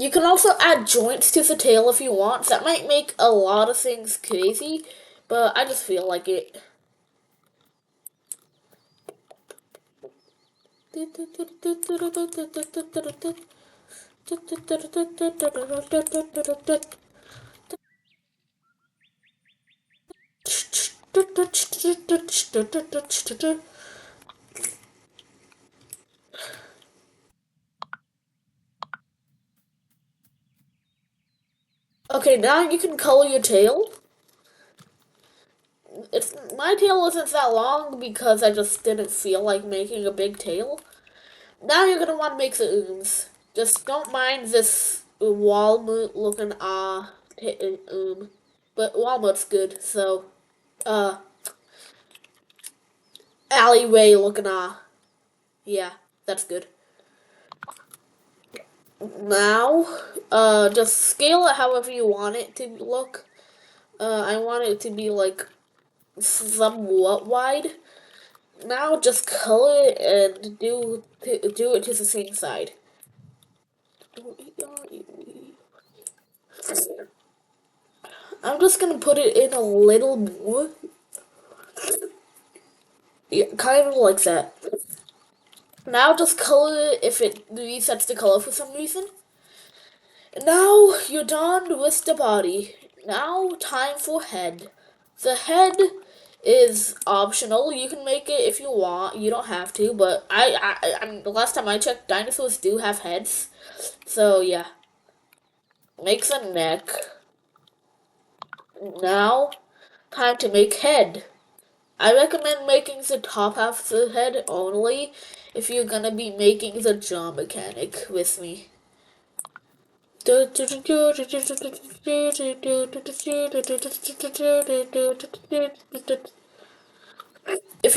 You can also add joints to the tail if you want. That might make a lot of things crazy, but I just feel like it. Okay, now you can color your tail. It's my tail isn't that long because I just didn't feel like making a big tail. Now you're gonna want to make the ooms. Just don't mind this walnut looking but walnut's good. So uh alleyway looking yeah, that's good. Now just scale it however you want it to look. I want it to be like somewhat wide. Now just color it and do it to the same side. I'm just gonna put it in a little more. Yeah, kind of like that. Now just color it if it resets the color for some reason. Now you're done with the body. Now time for head. The head is optional. You can make it if you want. You don't have to, but the last time I checked, dinosaurs do have heads. So yeah, make the neck. Now, time to make head. I recommend making the top half of the head only if you're gonna be making the jaw mechanic with me. If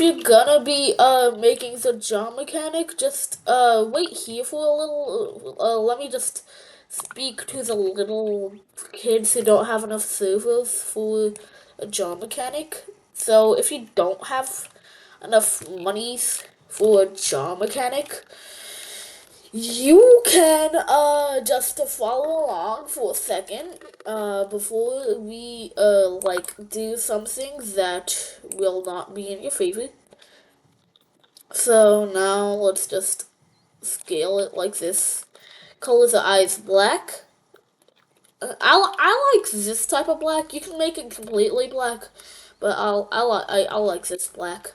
you're gonna be making the jaw mechanic, just wait here for a little. Let me just speak to the little kids who don't have enough servers for a jaw mechanic. So if you don't have enough monies for a jaw mechanic, you can just follow along for a second before we like do something that will not be in your favor. So now let's just scale it like this. Color the eyes black. I like this type of black. You can make it completely black, but I like this black.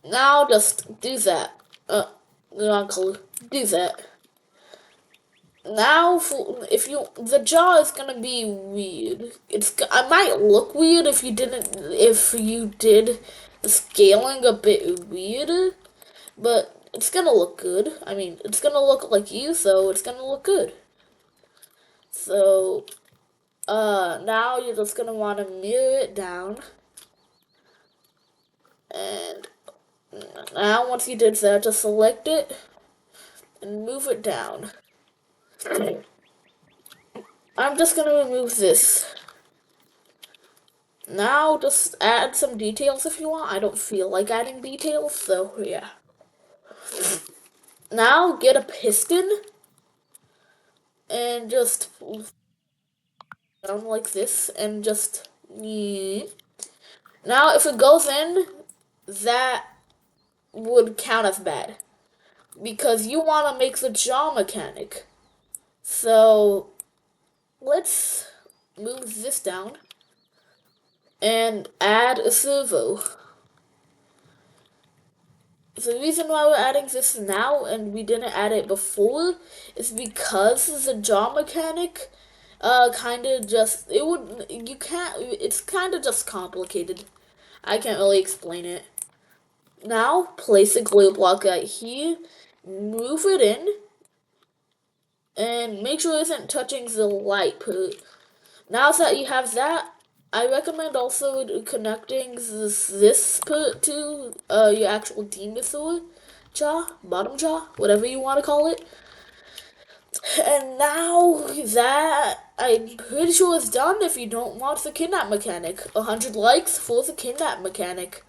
Now just do that. Not color. Do that. Now, if you the jaw is gonna be weird. I might look weird if you did the scaling a bit weird, but it's gonna look good. I mean, it's gonna look like you, so it's gonna look good. So, now you're just gonna want to mirror it down, and now once you did that, just select it and move it down. I'm just gonna remove this. Now, just add some details if you want. I don't feel like adding details, so yeah. Now, get a piston and just down like this and just. Now, if it goes in, that would count as bad because you want to make the jaw mechanic. So, let's move this down and add a servo. The reason why we're adding this now and we didn't add it before is because the jaw mechanic kind of just it would you can't it's kind of just complicated. I can't really explain it. Now place a glue block right here, move it in, and make sure it isn't touching the light part. Now that you have that, I recommend also connecting this part to your actual dinosaur jaw, bottom jaw, whatever you want to call it. And now that I'm pretty sure it's done if you don't want the kidnap mechanic. 100 likes for the kidnap mechanic.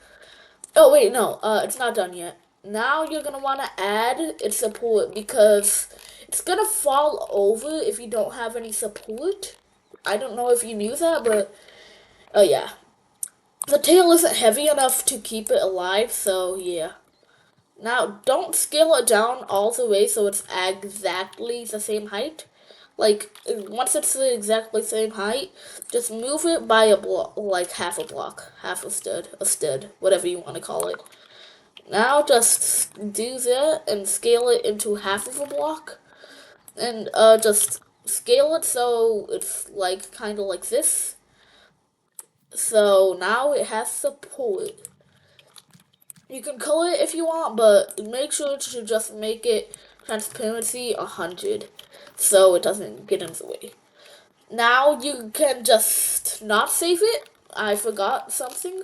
Oh wait, no, it's not done yet. Now you're gonna want to add its support because it's gonna fall over if you don't have any support. I don't know if you knew that, but oh yeah. The tail isn't heavy enough to keep it alive, so yeah. Now, don't scale it down all the way so it's exactly the same height. Like, once it's the exactly same height, just move it by a block, like half a block, half a stud, whatever you want to call it. Now, just do that and scale it into half of a block. And, just scale it so it's, like, kind of like this. So, now it has support. You can color it if you want, but make sure to just make it transparency 100 so it doesn't get in the way. Now you can just not save it. I forgot something.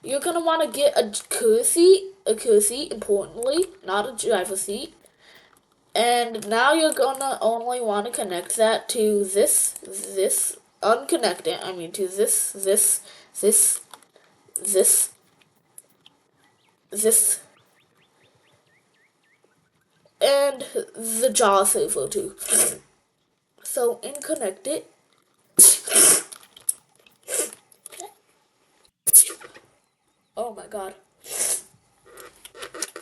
You're gonna want to get a car seat, importantly, not a driver seat. And now you're gonna only want to connect that to unconnect it. I mean to this, this, and the jaw servo too. So connect it. Oh my god.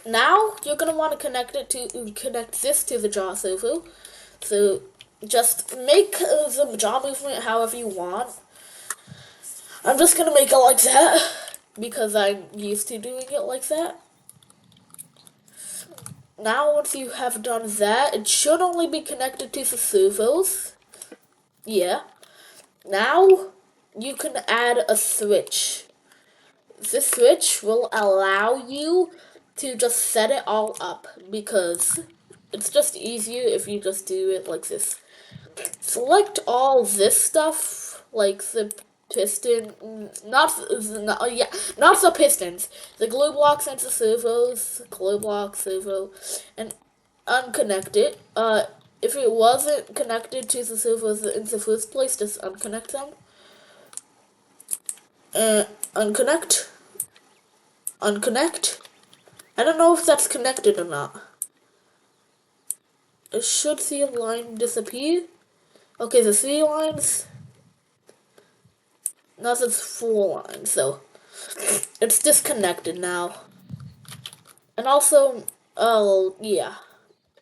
Now you're gonna want to connect this to the jaw servo. So just make the jaw movement however you want. I'm just gonna make it like that because I'm used to doing it like that. Now once you have done that, it should only be connected to the servos. Yeah. Now you can add a switch. This switch will allow you to just set it all up because it's just easier if you just do it like this. Select all this stuff, like the piston, not the pistons, the glue blocks and the servos, glue block, servo, and unconnect it. If it wasn't connected to the servos in the first place, just unconnect them. Unconnect. Unconnect. I don't know if that's connected or not. It should see a line disappear. Okay, the 3 lines. Now there's 4 lines, so it's disconnected now. And also, oh yeah.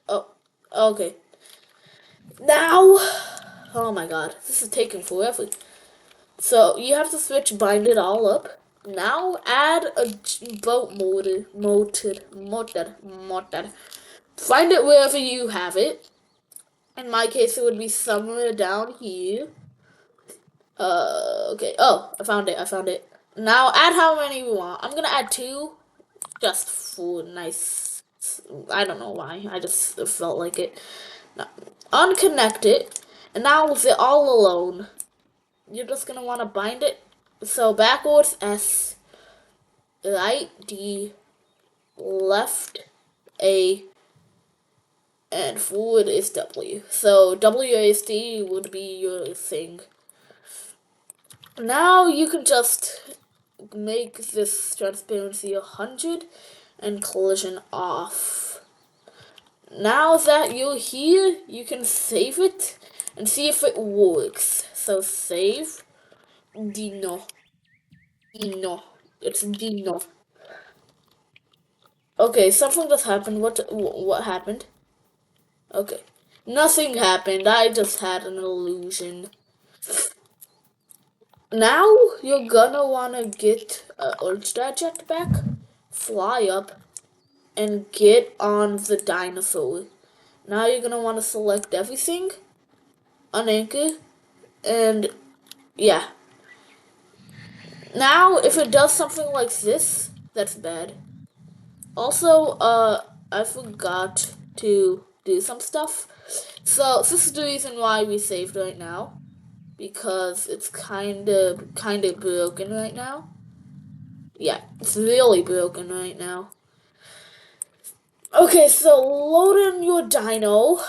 Oh, okay. Now, oh my god, this is taking forever. So you have to switch bind it all up. Now add a boat motor. Find it wherever you have it. In my case, it would be somewhere down here. Okay. Oh, I found it. Now add how many you want. I'm gonna add 2, just for nice. I don't know why. I just felt like it. Now, unconnect it, and now with it all alone, you're just gonna want to bind it. So backwards S, right D, left A, and forward is W. So WASD would be your thing. Now you can just make this transparency 100 and collision off. Now that you're here, you can save it and see if it works. So save DINO. It's DINO. Okay, something just happened. What happened? Okay. Nothing happened. I just had an illusion. Now you're gonna wanna get Ultra Jetpack, fly up, and get on the dinosaur. Now you're gonna wanna select everything, unanchor, and yeah. Now if it does something like this, that's bad. Also, I forgot to do some stuff. So this is the reason why we saved right now, because it's kind of broken right now. Yeah, it's really broken right now. Okay, so load in your dino.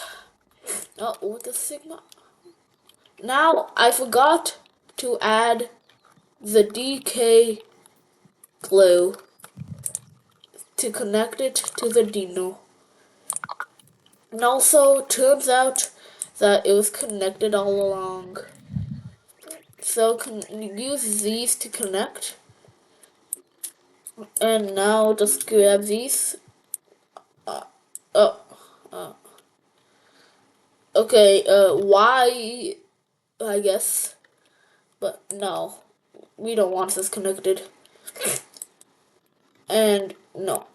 Oh, what the Sigma? Now I forgot to add the DK glue to connect it to the Dino. And also, turns out that it was connected all along. So use these to connect. And now just grab these. Oh, okay, Y, I guess. But no, we don't want this connected. And no,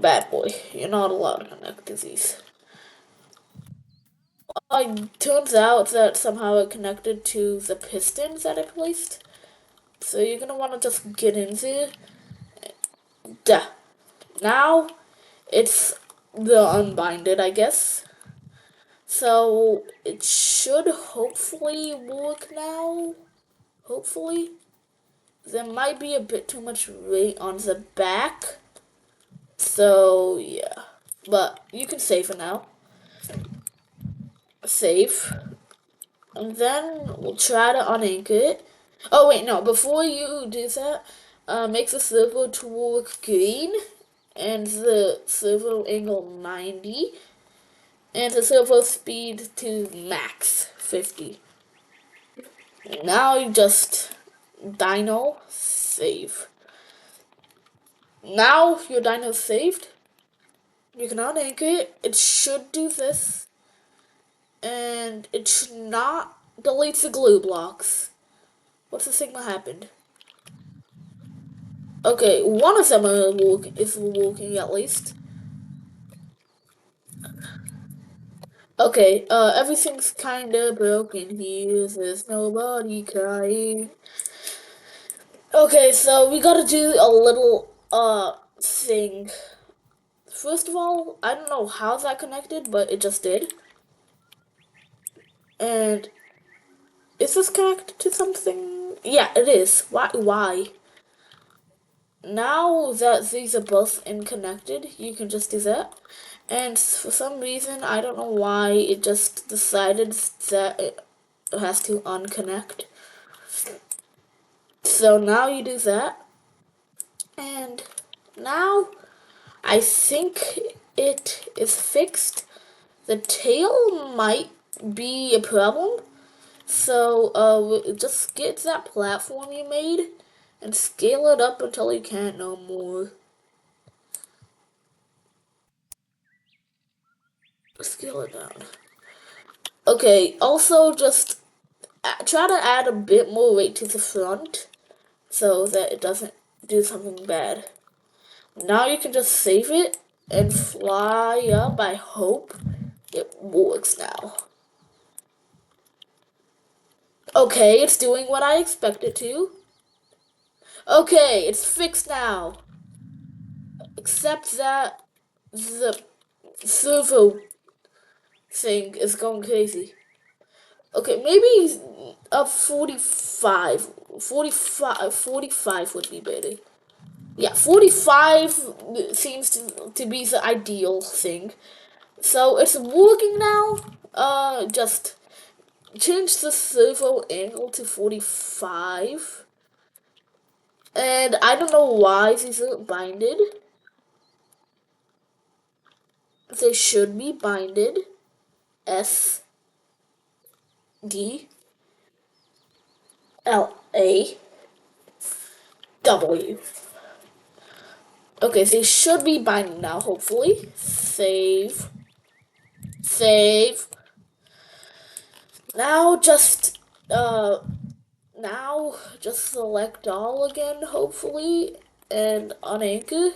bad boy. You're not allowed to connect to these. Turns out that somehow it connected to the pistons that I placed. So you're gonna want to just get into. Duh. Now it's the unbinded, I guess. So it should hopefully work now. Hopefully. There might be a bit too much weight on the back. So yeah. But you can save it now. Save. And then we'll try to unanchor it. Oh wait, no, before you do that, make the servo to work green and the servo angle 90 and the servo speed to max 50. Now you just DINO save. Now your DINO's saved. You can unanchor it. It should do this. And it should not delete the glue blocks. What's the signal happened? Okay, one of them is walking at least. Okay, everything's kinda broken here. There's nobody crying. Okay, so we gotta do a little, thing. First of all, I don't know how that connected, but it just did. And is this connected to something? Yeah, it is. Why? Now that these are both unconnected, you can just do that. And for some reason, I don't know why, it just decided that it has to unconnect. So now you do that. And now I think it is fixed. The tail might be a problem. So just get that platform you made and scale it up until you can't no more. Scale it down. Okay, also just try to add a bit more weight to the front so that it doesn't do something bad. Now you can just save it and fly up. I hope it works now. Okay, it's doing what I expect it to. Okay, it's fixed now. Except that the servo thing is going crazy. Okay, maybe 45 would be better. Yeah, 45 seems to be the ideal thing. So it's working now. Just change the servo angle to 45. And I don't know why these are binded. They should be binded. S D L A W. Okay, they should be binding now, hopefully. Save. Save. Now just select all again, hopefully, and unanchor.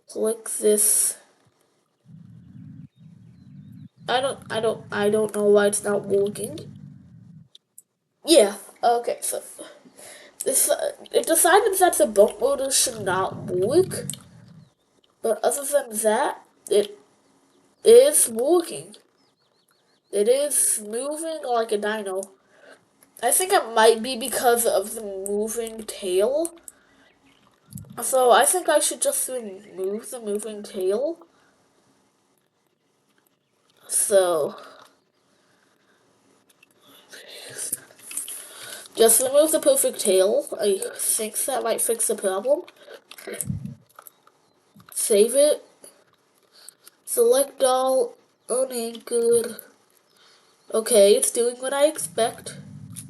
Click this. I don't know why it's not working. Yeah. Okay. So this it decided that the boat motor should not work, but other than that, it is working. It is moving like a dino. I think it might be because of the moving tail. So I think I should just remove the moving tail. So just remove the perfect tail. I think that might fix the problem. Save it. Select all, unanchored. Okay, it's doing what I expect.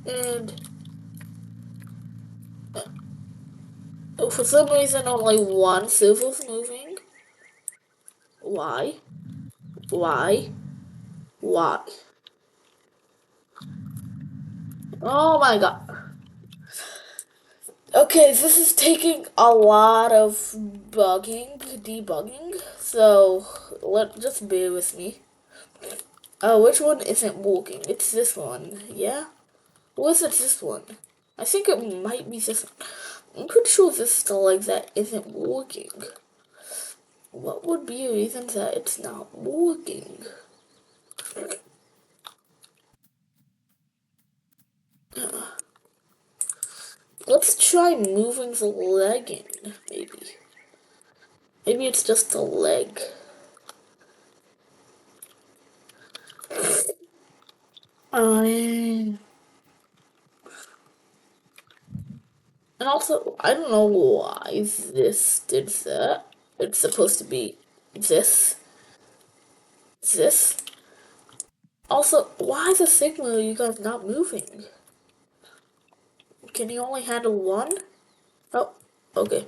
And for some reason only one server's moving. Why? Why? Why? Oh my god. Okay, this is taking a lot of debugging, so just bear with me. Oh, which one isn't working? It's this one, yeah? Or is it this one? I think it might be this one. I'm pretty sure this is the leg that isn't working. What would be a reason that it's not working? Let's try moving the leg in, maybe. Maybe it's just the leg. And also, I don't know why this did that. It's supposed to be this. This. Also, why the signal are you guys not moving? Can you only handle one? Oh, okay.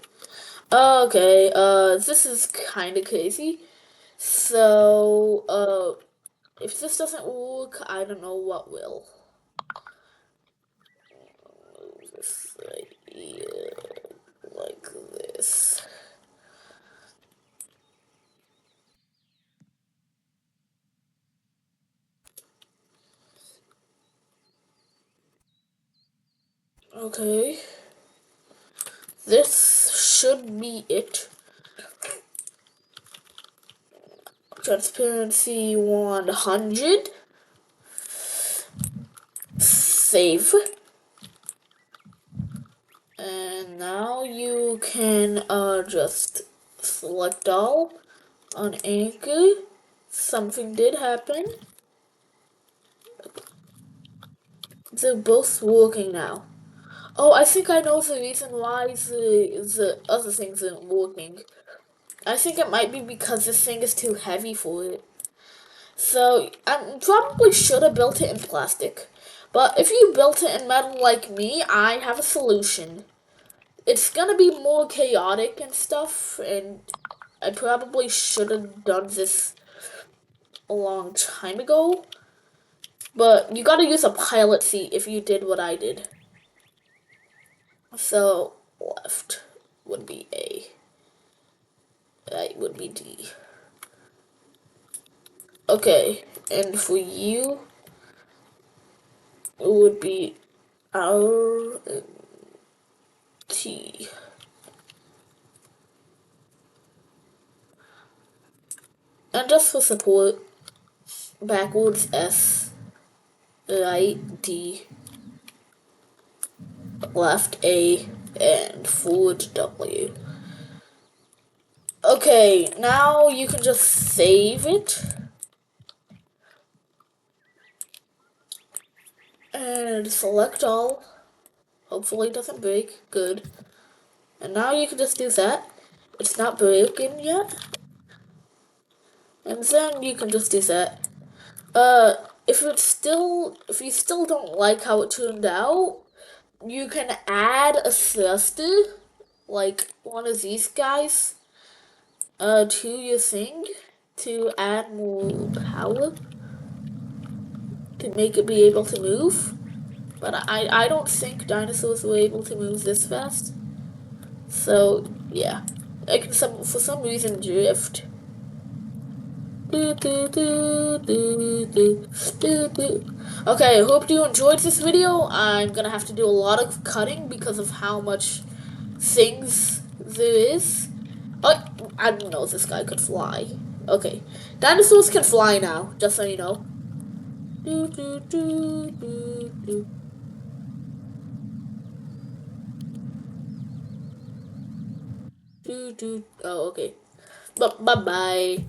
Okay, this is kinda crazy. So, if this doesn't work, I don't know what will. Move this right here, like this. Okay. This should be it. Transparency 100. Save. And now you can just select all on Anchor. Something did happen. They're both working now. Oh, I think I know the reason why the other things aren't working. I think it might be because this thing is too heavy for it. So, I probably should have built it in plastic. But if you built it in metal like me, I have a solution. It's gonna be more chaotic and stuff, and I probably should have done this a long time ago. But you gotta use a pilot seat if you did what I did. So, left would be A. Right would be D. Okay, and for you, it would be R and T. And just for support, backwards S, right D, left A, and forward W. Okay, now you can just save it. And select all. Hopefully it doesn't break. Good. And now you can just do that. It's not broken yet. And then you can just do that. If you still don't like how it turned out, you can add a thruster, like one of these guys, to your thing to add more power to make it be able to move. But I don't think dinosaurs were able to move this fast. So yeah, I can for some reason drift. Okay, I hope you enjoyed this video. I'm gonna have to do a lot of cutting because of how much things there is. Oh, I didn't know this guy could fly. Okay, dinosaurs can fly now, just so you know. Oh, okay. Bye bye.